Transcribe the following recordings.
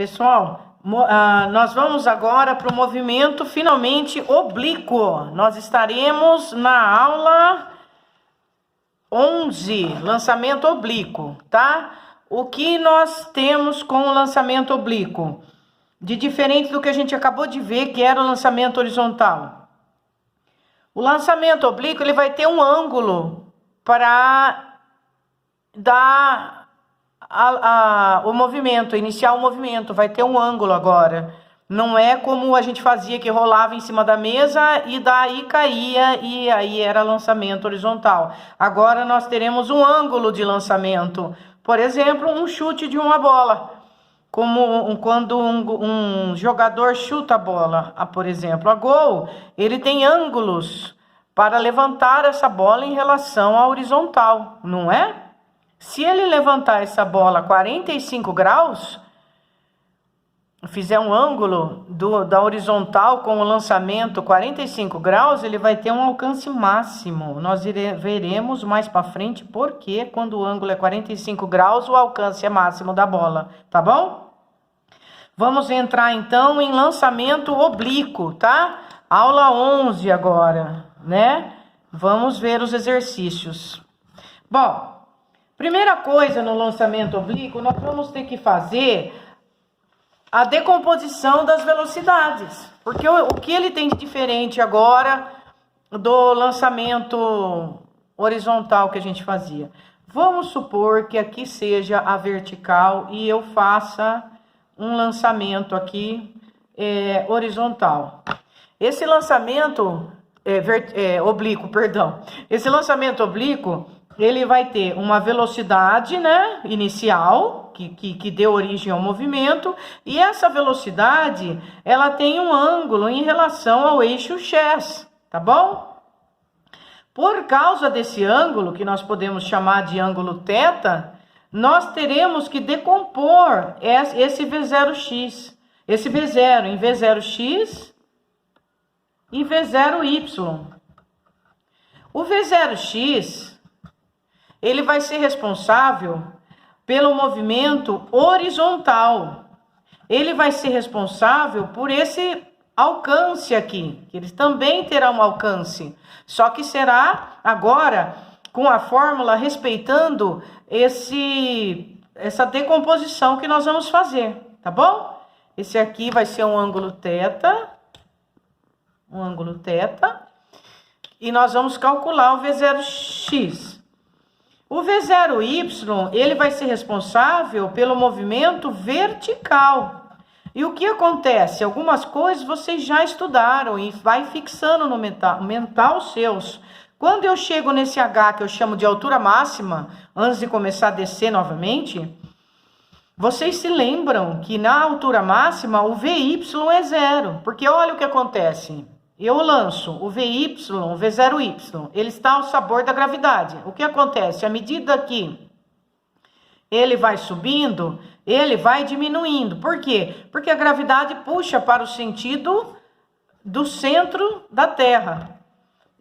Pessoal, nós vamos agora para o movimento finalmente oblíquo. Nós estaremos na aula 11, lançamento oblíquo, tá? O que nós temos com o lançamento oblíquo? De diferente do que a gente acabou de ver, que era o lançamento horizontal. O lançamento oblíquo, ele vai ter um ângulo para dar o movimento, iniciar o movimento, vai ter um ângulo agora. Não é como a gente fazia, que rolava em cima da mesa e daí caía e aí era lançamento horizontal. Agora nós teremos um ângulo de lançamento. Por exemplo, um chute de uma bola. Como quando um jogador chuta a bola, por exemplo, a gol, ele tem ângulos para levantar essa bola em relação à horizontal, não é? Se ele levantar essa bola 45 graus, fizer um ângulo da horizontal com o lançamento 45 graus, ele vai ter um alcance máximo. Nós veremos mais para frente porque quando o ângulo é 45 graus, o alcance é máximo da bola, tá bom? Vamos entrar então em lançamento oblíquo, tá? Aula 11 agora, né? Vamos ver os exercícios. Bom, primeira coisa no lançamento oblíquo, nós vamos ter que fazer a decomposição das velocidades. Porque o que ele tem de diferente agora do lançamento horizontal que a gente fazia? Vamos supor que aqui seja a vertical e eu faça um lançamento aqui horizontal. Esse lançamento oblíquo, perdão. Esse lançamento oblíquo, ele vai ter uma velocidade, né, inicial, que deu origem ao movimento, e essa velocidade, ela tem um ângulo em relação ao eixo x, tá bom? Por causa desse ângulo, que nós podemos chamar de ângulo θ, nós teremos que decompor esse V0x, esse V0 em V0x e V0y. O V0x, ele vai ser responsável pelo movimento horizontal. Ele vai ser responsável por esse alcance aqui, que ele também terá um alcance, só que será agora com a fórmula respeitando essa decomposição que nós vamos fazer, tá bom? Esse aqui vai ser um ângulo θ, e nós vamos calcular o V0x. O V0y, ele vai ser responsável pelo movimento vertical. E o que acontece? Algumas coisas vocês já estudaram e vai fixando no mental seus. Quando eu chego nesse H, que eu chamo de altura máxima, antes de começar a descer novamente, vocês se lembram que na altura máxima o VY é zero. Porque olha o que acontece. Eu lanço o VY, o V0y, ele está ao sabor da gravidade. O que acontece? À medida que ele vai subindo, ele vai diminuindo. Por quê? Porque a gravidade puxa para o sentido do centro da Terra.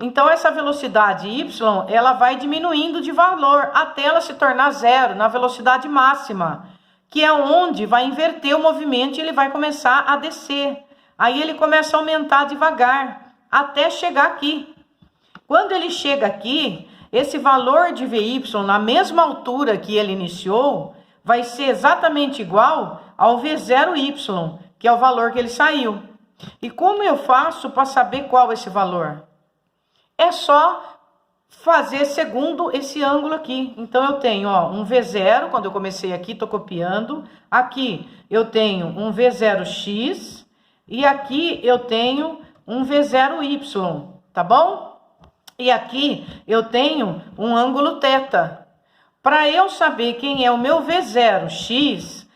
Então, essa velocidade y, ela vai diminuindo de valor até ela se tornar zero na velocidade máxima, que é onde vai inverter o movimento e ele vai começar a descer. Aí ele começa a aumentar devagar, até chegar aqui. Quando ele chega aqui, esse valor de VY, na mesma altura que ele iniciou, vai ser exatamente igual ao V0y, que é o valor que ele saiu. E como eu faço para saber qual é esse valor? É só fazer segundo esse ângulo aqui. Então, eu tenho um V0, quando eu comecei aqui, estou copiando. Aqui eu tenho um V0x e aqui eu tenho um V0y, tá bom? E aqui eu tenho um ângulo θ. Para eu saber quem é o meu V0x,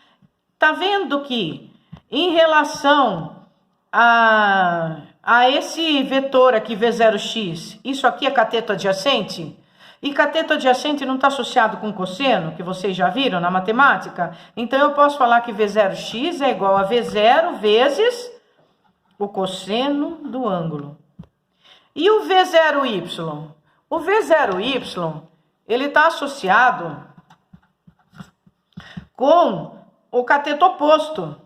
tá vendo que em relação a esse vetor aqui, V0x, isso aqui é cateto adjacente? E cateto adjacente não está associado com cosseno, que vocês já viram na matemática? Então, eu posso falar que V0x é igual a V0 vezes o cosseno do ângulo. E o V0y? O V0y, ele está associado com o cateto oposto.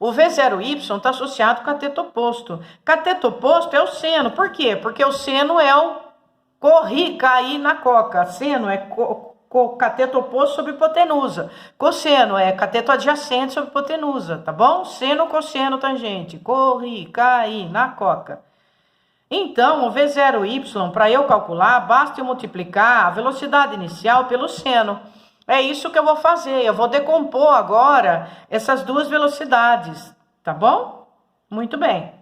O V0Y está associado com cateto oposto. Cateto oposto é o seno. Por quê? Porque o seno é o cair na coca. Seno é cateto oposto sobre hipotenusa. Cosseno é cateto adjacente sobre hipotenusa, tá bom? Seno, cosseno, tangente. Cair na coca. Então, o V0Y, para eu calcular, basta eu multiplicar a velocidade inicial pelo seno. É isso que eu vou fazer. Eu vou decompor agora essas duas velocidades, tá bom? Muito bem.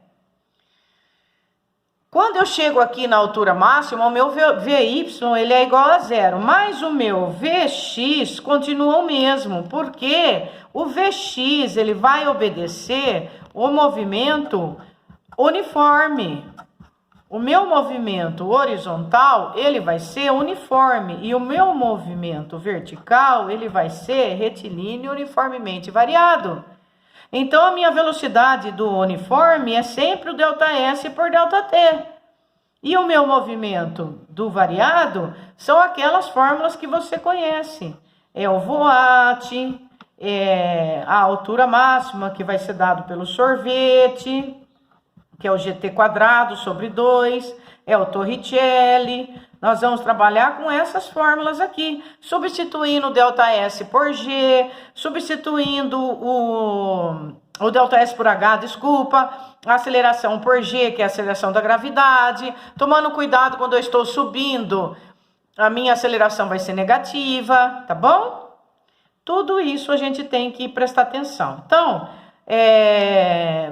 Quando eu chego aqui na altura máxima, o meu VY ele é igual a zero, mas o meu VX continua o mesmo, porque o VX ele vai obedecer o movimento uniforme. O meu movimento horizontal, ele vai ser uniforme, e o meu movimento vertical, ele vai ser retilíneo uniformemente variado. Então, a minha velocidade do uniforme é sempre o ΔS por ΔT. E o meu movimento do variado são aquelas fórmulas que você conhece. É o voate, é a altura máxima, que vai ser dado pelo sorvete, que é o GT quadrado sobre 2, é o Torricelli. Nós vamos trabalhar com essas fórmulas aqui, substituindo o ΔS por G, substituindo o ΔS por H, desculpa, a aceleração por G, que é a aceleração da gravidade, tomando cuidado quando eu estou subindo, a minha aceleração vai ser negativa, tá bom? Tudo isso a gente tem que prestar atenção. Então,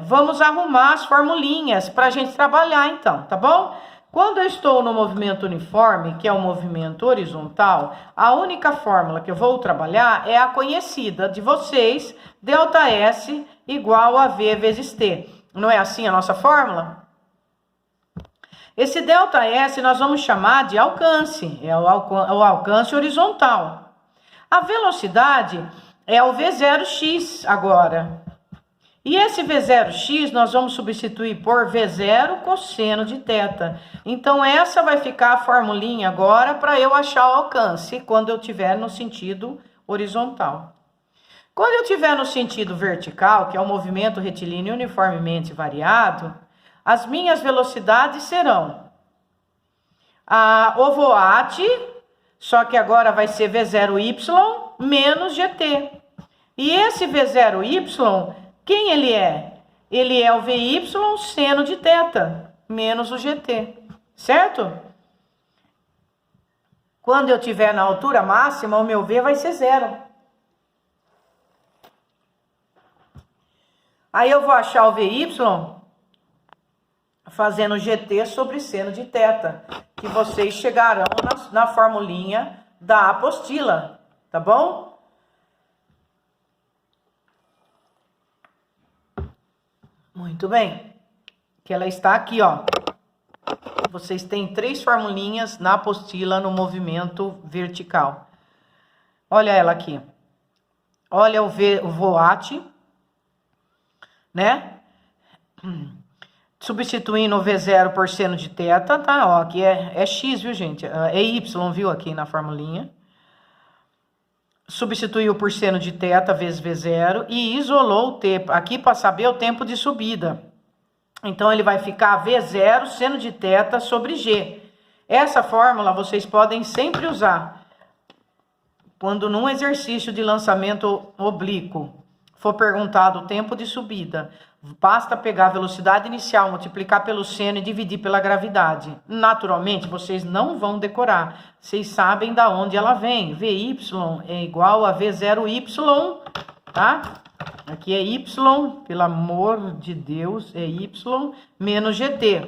vamos arrumar as formulinhas para a gente trabalhar então, tá bom? Quando eu estou no movimento uniforme, que é o movimento horizontal, a única fórmula que eu vou trabalhar é a conhecida de vocês, ΔS igual a V vezes T. Não é assim a nossa fórmula? Esse ΔS nós vamos chamar de alcance, é o alcance horizontal. A velocidade é o V0x agora. E esse V0x nós vamos substituir por V0 cosseno de θ. Então, essa vai ficar a formulinha agora para eu achar o alcance quando eu estiver no sentido horizontal. Quando eu estiver no sentido vertical, que é o movimento retilíneo uniformemente variado, as minhas velocidades serão o voate, só que agora vai ser V0y menos GT. E esse V0y... quem ele é? Ele é o VY seno de θ, menos o GT, certo? Quando eu estiver na altura máxima, o meu V vai ser zero. Aí eu vou achar o VY fazendo GT sobre seno de θ, que vocês chegarão na formulinha da apostila, tá bom? Muito bem, que ela está aqui, ó. Vocês têm 3 formulinhas na apostila no movimento vertical. Olha ela aqui. Olha o voate, né? Substituindo o V0 por seno de θ, tá? Ó, aqui é X, viu, gente? É Y, viu, aqui na formulinha. Substituiu por seno de θ vezes V0 e isolou o T, aqui para saber o tempo de subida. Então, ele vai ficar V0 seno de θ sobre G. Essa fórmula vocês podem sempre usar quando num exercício de lançamento oblíquo for perguntado o tempo de subida. Basta pegar a velocidade inicial, multiplicar pelo seno e dividir pela gravidade. Naturalmente, vocês não vão decorar. Vocês sabem da onde ela vem. VY é igual a V0Y, tá? Aqui é Y, pelo amor de Deus, é Y menos GT.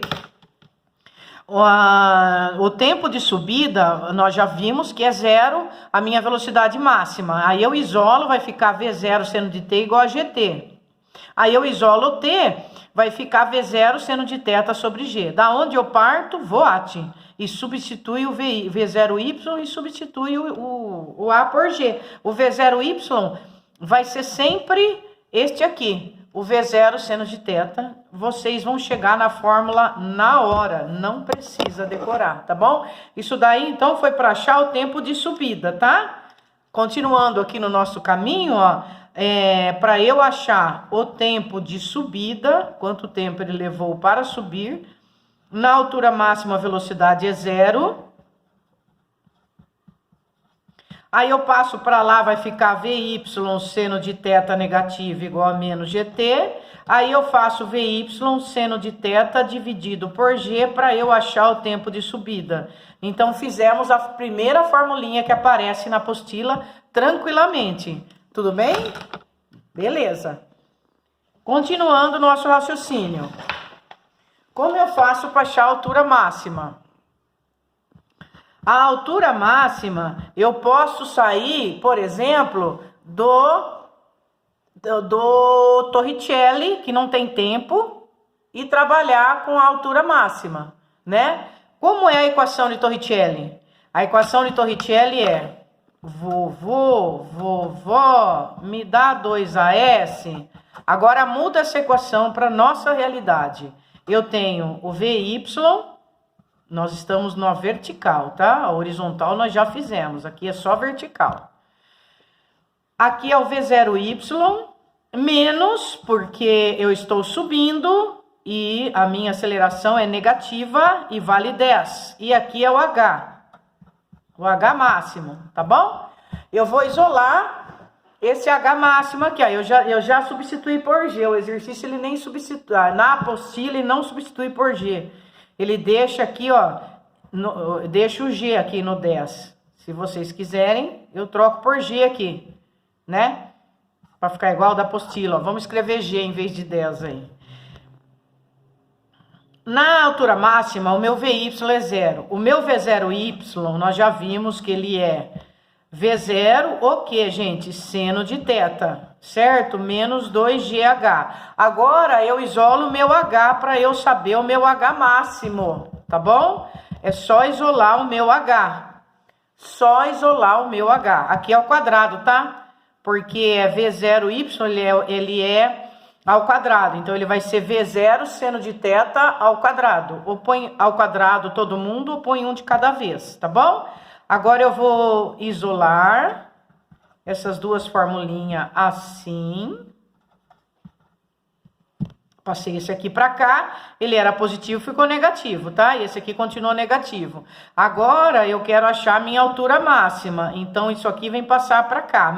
O tempo de subida, nós já vimos que é zero, a minha velocidade máxima. Aí eu isolo, vai ficar V0 seno de t igual a GT. Aí eu isolo o t, vai ficar V0 seno de θ sobre G. Da onde eu parto, voate. E substitui o V0Y e substitui o A por G. O V0Y vai ser sempre este aqui. O V0 seno de θ, vocês vão chegar na fórmula na hora, não precisa decorar, tá bom? Isso daí, então, foi para achar o tempo de subida, tá? Continuando aqui no nosso caminho, ó, para eu achar o tempo de subida, quanto tempo ele levou para subir, na altura máxima a velocidade é 0. Aí eu passo para lá, vai ficar VY seno de θ negativo igual a menos GT. Aí eu faço VY seno de θ dividido por G para eu achar o tempo de subida. Então, fizemos a primeira formulinha que aparece na apostila tranquilamente. Tudo bem? Beleza. Continuando nosso raciocínio. Como eu faço para achar a altura máxima? A altura máxima, eu posso sair, por exemplo, do Torricelli, que não tem tempo, e trabalhar com a altura máxima, né? Como é a equação de Torricelli? A equação de Torricelli é vovó, me dá 2AS. Agora muda essa equação para nossa realidade. Eu tenho o VY, nós estamos na vertical, tá? A horizontal nós já fizemos, aqui é só vertical. Aqui é o V0Y, menos, porque eu estou subindo e a minha aceleração é negativa e vale 10. E aqui é o H máximo, tá bom? Eu vou isolar esse H máximo aqui, ó. Eu já substituí por G, o exercício ele nem substitui, na apostila ele não substitui por G. Ele deixa aqui, ó, deixa o G aqui no 10. Se vocês quiserem, eu troco por G aqui, né? Para ficar igual da apostila, ó. Vamos escrever G em vez de 10 aí. Na altura máxima, o meu VY é 0. O meu V0Y, nós já vimos que ele é V0, o que, gente? Seno de θ, certo? Menos 2GH. Agora, eu isolo o meu H para eu saber o meu H máximo, tá bom? É só isolar o meu H. Só isolar o meu H. Aqui é o quadrado, tá? Porque é V0Y, ele é ao quadrado. Então, ele vai ser V0 seno de θ ao quadrado. Ou põe ao quadrado todo mundo, ou põe um de cada vez, tá bom? Agora, eu vou isolar essas duas formulinhas assim. Passei esse aqui para cá, ele era positivo, ficou negativo, tá? E esse aqui continuou negativo. Agora, eu quero achar a minha altura máxima. Então, isso aqui vem passar para cá.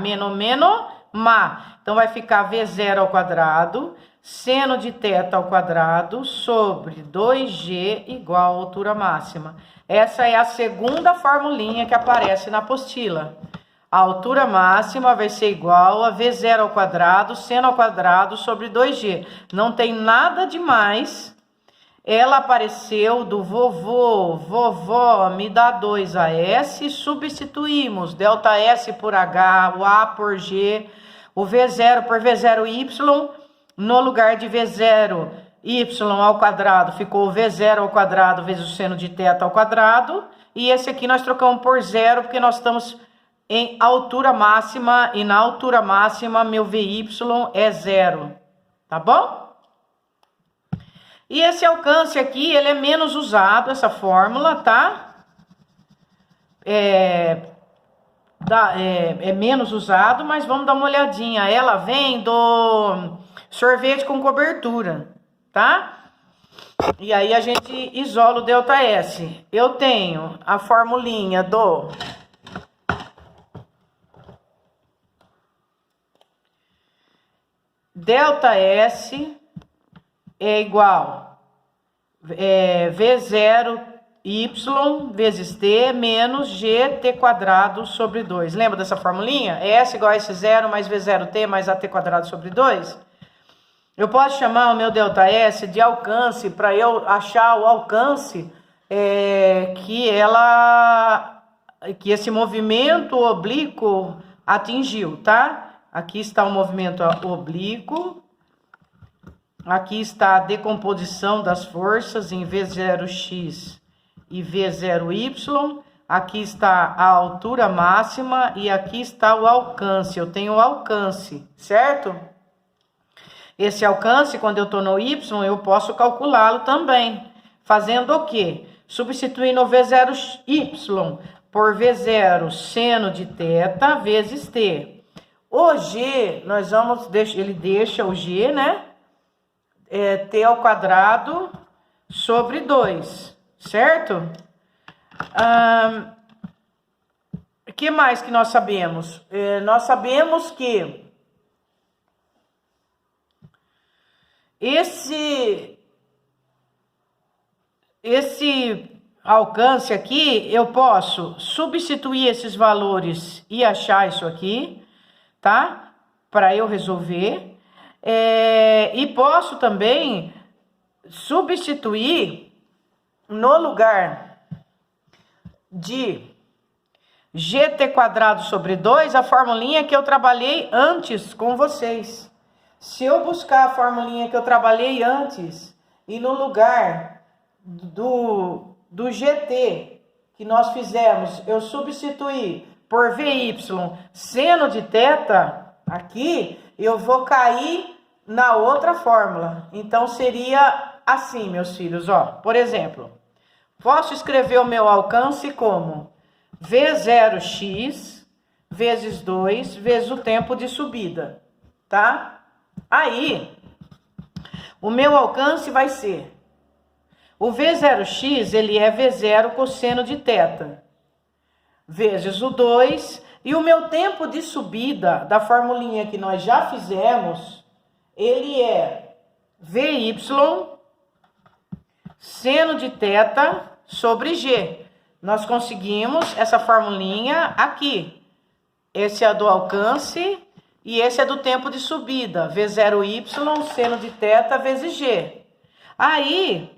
Má. Então, vai ficar V0 ao quadrado, seno de θ ao quadrado, sobre 2G igual a altura máxima. Essa é a segunda formulinha que aparece na apostila. A altura máxima vai ser igual a V0 ao quadrado, seno ao quadrado, sobre 2G. Não tem nada demais. Ela apareceu do vovó, me dá 2AS, substituímos ΔS por H, o A por G, o V0 por V0Y, no lugar de V0Y ao quadrado, ficou V0 ao quadrado vezes o seno de θ ao quadrado, e esse aqui nós trocamos por 0, porque nós estamos em altura máxima, e na altura máxima meu VY é 0, tá bom? E esse alcance aqui, ele é menos usado, essa fórmula, tá? É menos usado, mas vamos dar uma olhadinha. Ela vem do sorvete com cobertura, tá? E aí a gente isola o ΔS. Eu tenho a formulinha do ΔS é igual V0Y vezes T menos GT quadrado sobre 2. Lembra dessa formulinha? É S igual a S0 mais V0T mais AT quadrado sobre 2? Eu posso chamar o meu ΔS de alcance para eu achar o alcance que esse movimento oblíquo atingiu, tá? Aqui está o movimento oblíquo. Aqui está a decomposição das forças em V0x e V0y. Aqui está a altura máxima e aqui está o alcance. Eu tenho o alcance, certo? Esse alcance, quando eu estou no y, eu posso calculá-lo também. Fazendo o quê? Substituindo o V0y por V0 seno de θ vezes t. O G, nós vamos, ele deixa o G, né? T ao quadrado sobre 2, certo? O que mais que nós sabemos? Nós sabemos que esse alcance aqui, eu posso substituir esses valores e achar isso aqui, tá? Para eu resolver. E posso também substituir no lugar de gt² sobre 2, a formulinha que eu trabalhei antes com vocês. Se eu buscar a formulinha que eu trabalhei antes e no lugar do gt que nós fizemos, eu substituir por vy seno de θ, aqui eu vou cair na outra fórmula. Então seria assim, meus filhos, ó. Por exemplo, posso escrever o meu alcance como V0x vezes 2 vezes o tempo de subida, tá? Aí, o meu alcance vai ser o V0x, ele é V0 cosseno de θ, vezes o 2, e o meu tempo de subida da formulinha que nós já fizemos, ele é Vy seno de θ sobre G. Nós conseguimos essa formulinha aqui. Esse é do alcance e esse é do tempo de subida. V0y seno de θ vezes G. Aí,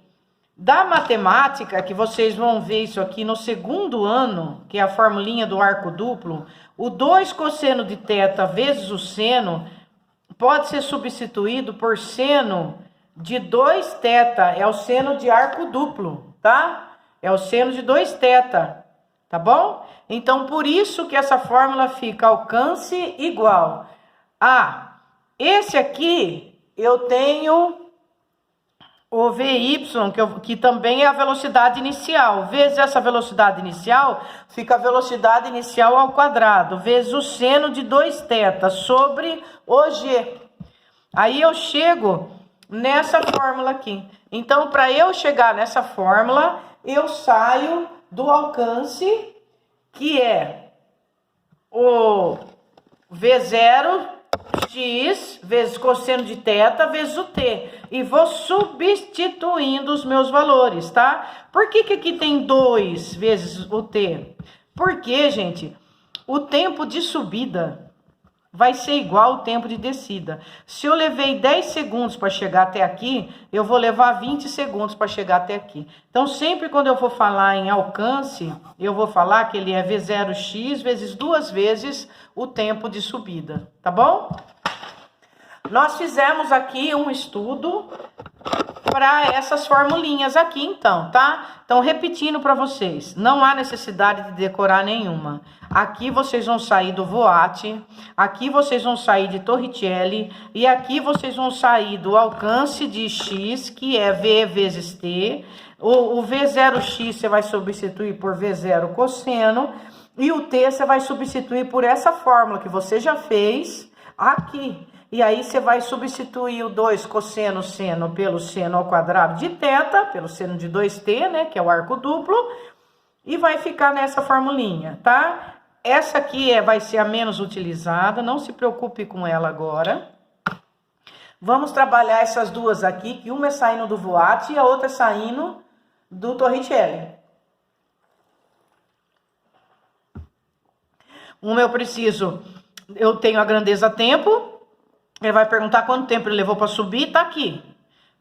da matemática, que vocês vão ver isso aqui no segundo ano, que é a formulinha do arco duplo, o 2 cosseno de θ vezes o seno pode ser substituído por seno de 2θ, é o seno de arco duplo, tá? É o seno de 2θ, tá bom? Então, por isso que essa fórmula fica alcance igual a esse aqui, eu tenho o Vy, que também é a velocidade inicial, vezes essa velocidade inicial, fica a velocidade inicial ao quadrado, vezes o seno de 2θ sobre o G. Aí eu chego nessa fórmula aqui. Então, para eu chegar nessa fórmula, eu saio do alcance, que é o V0x vezes cosseno de θ vezes o t. E vou substituindo os meus valores, tá? Por que aqui tem 2 vezes o t? Porque, gente, o tempo de subida vai ser igual ao tempo de descida. Se eu levei 10 segundos para chegar até aqui, eu vou levar 20 segundos para chegar até aqui. Então, sempre quando eu for falar em alcance, eu vou falar que ele é V0x vezes 2 vezes o tempo de subida, tá bom? Nós fizemos aqui um estudo para essas formulinhas aqui, então, tá? Então, repetindo para vocês, não há necessidade de decorar nenhuma. Aqui vocês vão sair do Voat, aqui vocês vão sair de Torricelli, e aqui vocês vão sair do alcance de x, que é V vezes t. O V0x você vai substituir por V0 cosseno, e o t você vai substituir por essa fórmula que você já fez aqui. E aí você vai substituir o 2 cosseno seno pelo seno ao quadrado de θ, pelo seno de 2t, né, que é o arco duplo, e vai ficar nessa formulinha, tá? Essa aqui vai ser a menos utilizada, não se preocupe com ela agora. Vamos trabalhar essas duas aqui, que uma é saindo do Voat e a outra é saindo do Torricelli. Uma eu tenho a grandeza tempo. Ele vai perguntar quanto tempo ele levou para subir, tá aqui.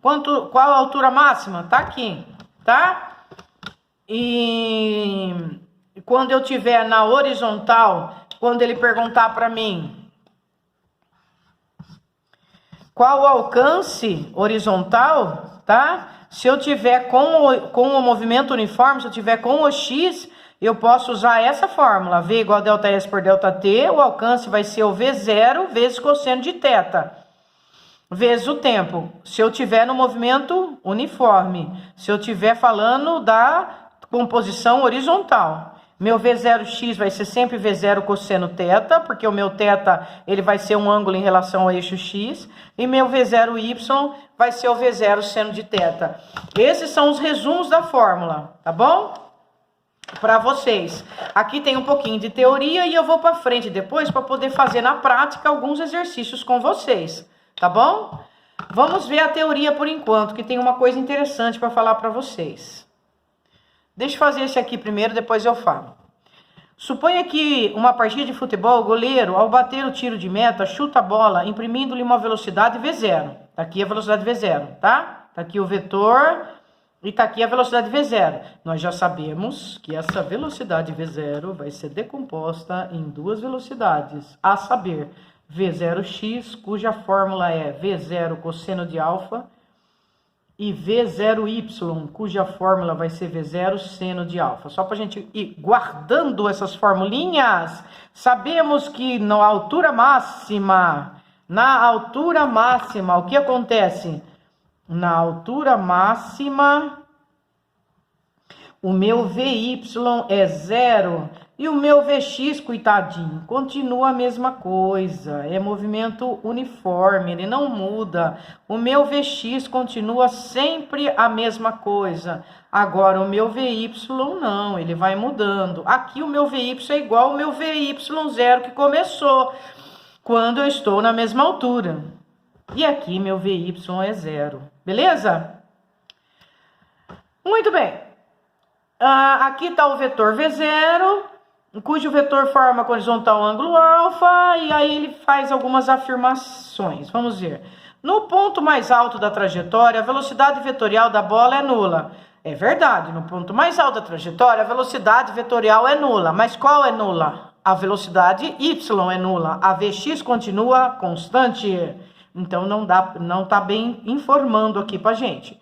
Qual a altura máxima? Tá aqui, tá? E quando eu tiver na horizontal, quando ele perguntar para mim qual o alcance horizontal, tá? Se eu tiver com o movimento uniforme, se eu tiver com o x, eu posso usar essa fórmula, V igual a ΔS por ΔT, o alcance vai ser o V0 vezes cosseno de θ, vezes o tempo, se eu tiver no movimento uniforme, se eu tiver falando da composição horizontal. Meu V0x vai ser sempre V0 cosseno θ, porque o meu θ ele vai ser um ângulo em relação ao eixo x. E meu V0y vai ser o V0 seno de θ. Esses são os resumos da fórmula, tá bom? Para vocês. Aqui tem um pouquinho de teoria e eu vou para frente depois para poder fazer na prática alguns exercícios com vocês, tá bom? Vamos ver a teoria por enquanto, que tem uma coisa interessante para falar para vocês. Deixa eu fazer esse aqui primeiro, depois eu falo. Suponha que uma partida de futebol, o goleiro, ao bater o tiro de meta, chuta a bola, imprimindo-lhe uma velocidade V0. Tá aqui a velocidade V0, tá? Tá aqui o vetor e tá aqui a velocidade V0. Nós já sabemos que essa velocidade V0 vai ser decomposta em duas velocidades, a saber, V0x, cuja fórmula é V0 cosseno de alfa, e V0y, cuja fórmula vai ser V0 seno de alfa. Só para a gente ir guardando essas formulinhas, sabemos que na altura máxima, o que acontece? Na altura máxima, o meu Vy é 0 e o meu Vx, coitadinho, continua a mesma coisa. É movimento uniforme, ele não muda. O meu Vx continua sempre a mesma coisa. Agora, o meu Vy não, ele vai mudando. Aqui o meu Vy é igual ao meu Vy0 que começou, quando eu estou na mesma altura. E aqui meu Vy é 0, beleza? Muito bem. Aqui está o vetor V0, cujo vetor forma com horizontal ângulo alfa, e aí ele faz algumas afirmações. Vamos ver. No ponto mais alto da trajetória, a velocidade vetorial da bola é nula. É verdade, no ponto mais alto da trajetória, a velocidade vetorial é nula. Mas qual é nula? A velocidade y é nula. A Vx continua constante. Então não está bem informando aqui pra gente.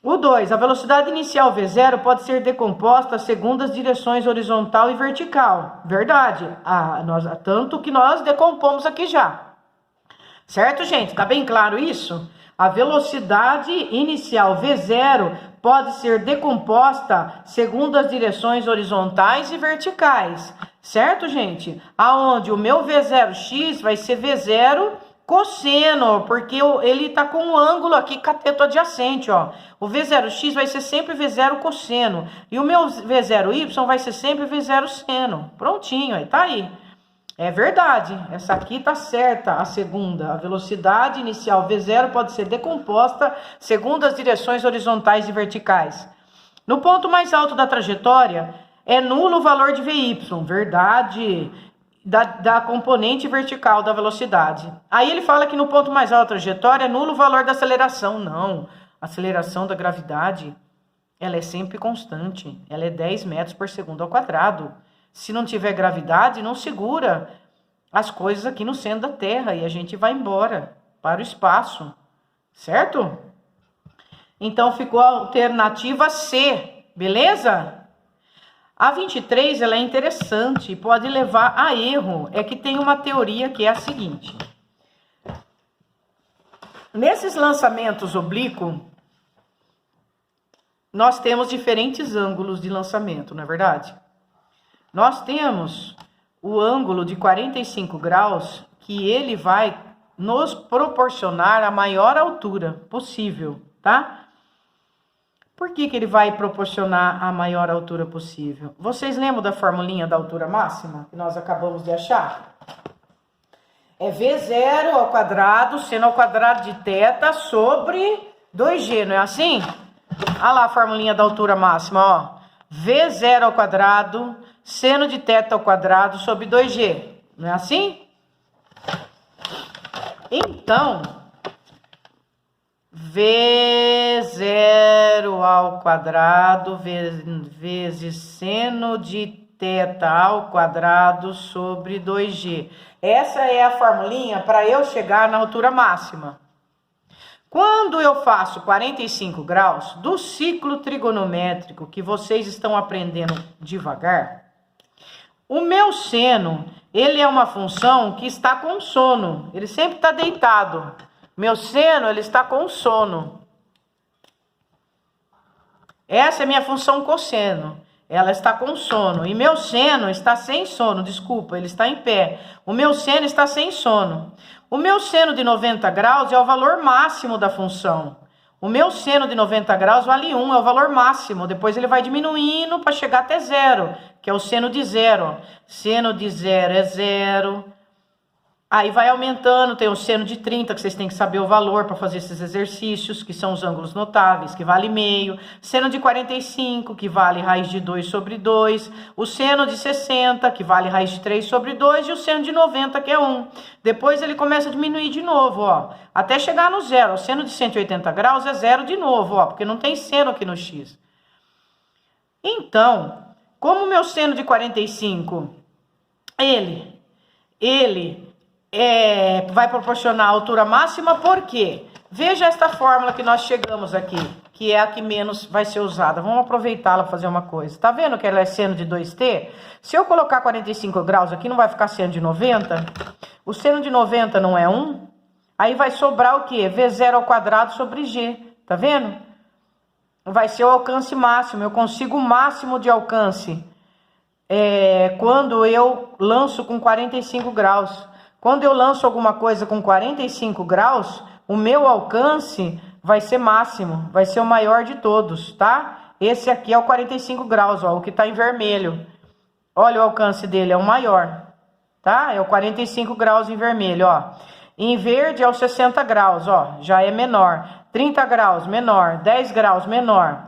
O 2, a velocidade inicial V0 pode ser decomposta segundo as direções horizontal e vertical. Verdade, tanto que nós decompomos aqui já. Certo, gente? Tá bem claro isso? A velocidade inicial V0 pode ser decomposta segundo as direções horizontais e verticais. Certo, gente? Aonde o meu V0x vai ser V0 cosseno, porque ele está com um ângulo aqui cateto adjacente, ó. O V0x vai ser sempre V0 cosseno. E o meu V0y vai ser sempre V0 seno. Prontinho, aí tá aí. É verdade, essa aqui tá certa, a segunda. A velocidade inicial V0 pode ser decomposta segundo as direções horizontais e verticais. No ponto mais alto da trajetória, é nulo o valor de Vy. Verdade. Da componente vertical da velocidade. Aí ele fala que no ponto mais alto da trajetória é nulo o valor da aceleração. Não, a aceleração da gravidade, ela é sempre constante. Ela é 10 metros por segundo ao quadrado. Se não tiver gravidade, não segura as coisas aqui no centro da Terra e a gente vai embora para o espaço. Certo? Então ficou a alternativa C, beleza? A 23, ela é interessante e pode levar a erro. É que tem uma teoria que é a seguinte. Nesses lançamentos oblíquos, nós temos diferentes ângulos de lançamento, não é verdade? Nós temos o ângulo de 45 graus, que ele vai nos proporcionar a maior altura possível, tá? Por que ele vai proporcionar a maior altura possível? Vocês lembram da formulinha da altura máxima que nós acabamos de achar? É V0 ao quadrado, seno ao quadrado de θ sobre 2G, não é assim? Olha lá a formulinha da altura máxima, ó. V0 ao quadrado, seno de θ ao quadrado sobre 2G, não é assim? Então, V0 ao quadrado vezes seno de θ ao quadrado sobre 2G. Essa é a formulinha para eu chegar na altura máxima. Quando eu faço 45 graus do ciclo trigonométrico que vocês estão aprendendo devagar, o meu seno, ele é uma função que está com sono. Ele sempre está deitado. Meu seno, ele está com sono. Essa é a minha função cosseno. ela está com sono. E meu seno está sem sono, desculpa, ele está em pé. O meu seno está sem sono. O meu seno de 90 graus é o valor máximo da função. O meu seno de 90 graus vale 1, é o valor máximo. Depois ele vai diminuindo para chegar até zero, que é o seno de zero. Seno de zero é zero. Aí vai aumentando, tem o seno de 30, que vocês têm que saber o valor para fazer esses exercícios, que são os ângulos notáveis, que vale meio. Seno de 45, que vale raiz de 2 sobre 2. O seno de 60, que vale raiz de 3 sobre 2. E o seno de 90, que é 1. Depois ele começa a diminuir de novo, ó, até chegar no zero. O seno de 180 graus é zero de novo, ó, porque não tem seno aqui no X. Então, como o meu seno de 45, ele vai proporcionar a altura máxima, por quê? Veja esta fórmula que nós chegamos aqui, que é a que menos vai ser usada. Vamos aproveitá-la para fazer uma coisa. Tá vendo que ela é seno de 2t? Se eu colocar 45 graus aqui, não vai ficar seno de 90? O seno de 90 não é 1? Aí vai sobrar o quê? V0 ao quadrado sobre g. Tá vendo? Vai ser o alcance máximo. Eu consigo o máximo de alcance quando eu lanço com 45 graus. Quando eu lanço alguma coisa com 45 graus, o meu alcance vai ser máximo, vai ser o maior de todos, tá? Esse aqui é o 45 graus, ó, o que tá em vermelho. Olha o alcance dele, é o maior, tá? É o 45 graus em vermelho, ó. Em verde é o 60 graus, ó, já é menor. 30 graus, menor. 10 graus, menor.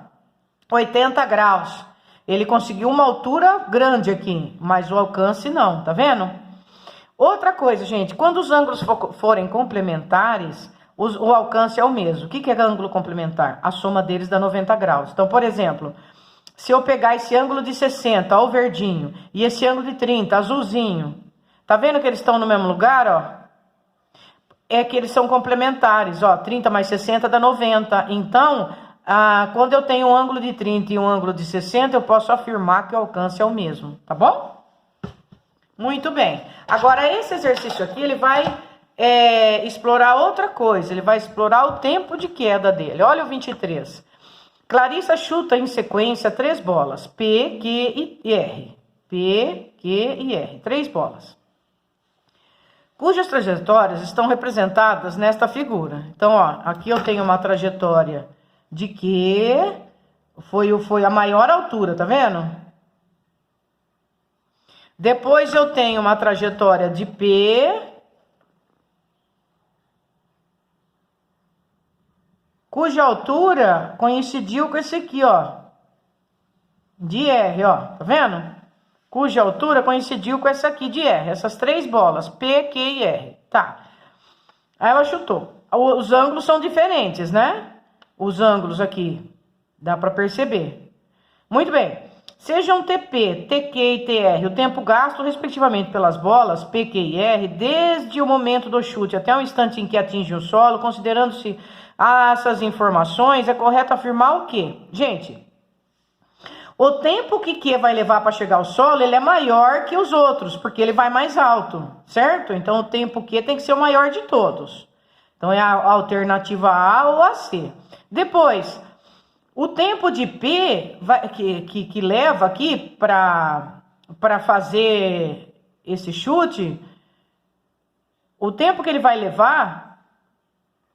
80 graus. Ele conseguiu uma altura grande aqui, mas o alcance não, tá vendo? Outra coisa, gente, quando os ângulos forem complementares, o alcance é o mesmo. O que é ângulo complementar? A soma deles dá 90 graus. Então, por exemplo, se eu pegar esse ângulo de 60, ó, o verdinho, e esse ângulo de 30, azulzinho, tá vendo que eles estão no mesmo lugar, ó? É que eles são complementares, ó, 30 mais 60 dá 90. Então, quando eu tenho um ângulo de 30 e um ângulo de 60, eu posso afirmar que o alcance é o mesmo, tá bom? Muito bem. Agora, esse exercício aqui, ele vai explorar outra coisa. Ele vai explorar o tempo de queda dele. Olha o 23. Clarissa chuta em sequência 3 bolas. P, Q e R. P, Q e R. 3 bolas. Cujas trajetórias estão representadas nesta figura. Então, ó, aqui eu tenho uma trajetória de Q. Foi a maior altura, tá vendo? Depois eu tenho uma trajetória de P, cuja altura coincidiu com esse aqui, ó, de R, ó, tá vendo? Cuja altura coincidiu com essa aqui de R, essas 3 bolas, P, Q e R, tá. Aí ela chutou. Os ângulos são diferentes, né? Os ângulos aqui, dá pra perceber. Muito bem. Sejam TP, TQ e TR o tempo gasto, respectivamente, pelas bolas PQ e R, desde o momento do chute até o instante em que atinge o solo, considerando-se essas informações, é correto afirmar o quê? Gente, o tempo que Q vai levar para chegar ao solo, ele é maior que os outros, porque ele vai mais alto, certo? Então, o tempo Q tem que ser o maior de todos. Então, é a alternativa A ou a C. Depois, o tempo de P que leva aqui para fazer esse chute, o tempo que ele vai levar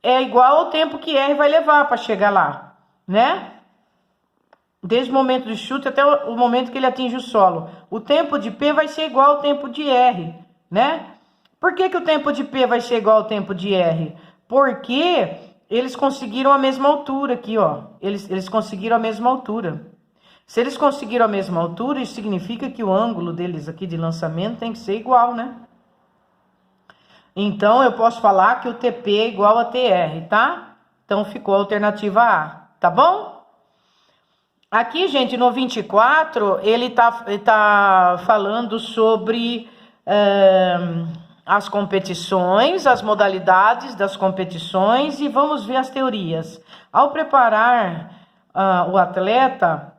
é igual ao tempo que R vai levar para chegar lá, né? Desde o momento do chute até o momento que ele atinge o solo. O tempo de P vai ser igual ao tempo de R, né? Por que o tempo de P vai ser igual ao tempo de R? Porque eles conseguiram a mesma altura aqui, ó. Eles conseguiram a mesma altura. Se eles conseguiram a mesma altura, isso significa que o ângulo deles aqui de lançamento tem que ser igual, né? Então, eu posso falar que o TP é igual a TR, tá? Então, ficou a alternativa A, tá bom? Aqui, gente, no 24, ele tá falando sobre as competições, as modalidades das competições e vamos ver as teorias. Ao preparar o atleta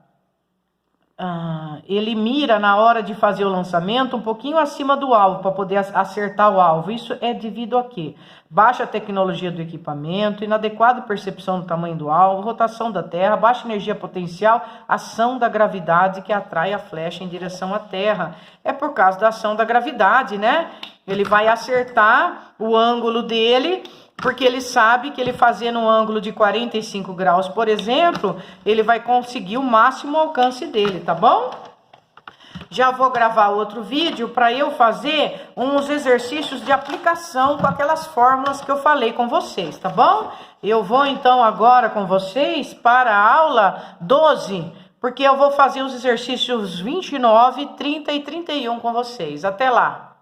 ele mira na hora de fazer o lançamento um pouquinho acima do alvo, para poder acertar o alvo. Isso é devido a quê? Baixa tecnologia do equipamento, inadequada percepção do tamanho do alvo, rotação da terra, baixa energia potencial, ação da gravidade que atrai a flecha em direção à terra. É por causa da ação da gravidade, né? Ele vai acertar o ângulo dele, porque ele sabe que ele fazendo um ângulo de 45 graus, por exemplo, ele vai conseguir o máximo alcance dele, tá bom? Já vou gravar outro vídeo para eu fazer uns exercícios de aplicação com aquelas fórmulas que eu falei com vocês, tá bom? Eu vou então agora com vocês para a aula 12, porque eu vou fazer os exercícios 29, 30 e 31 com vocês. Até lá!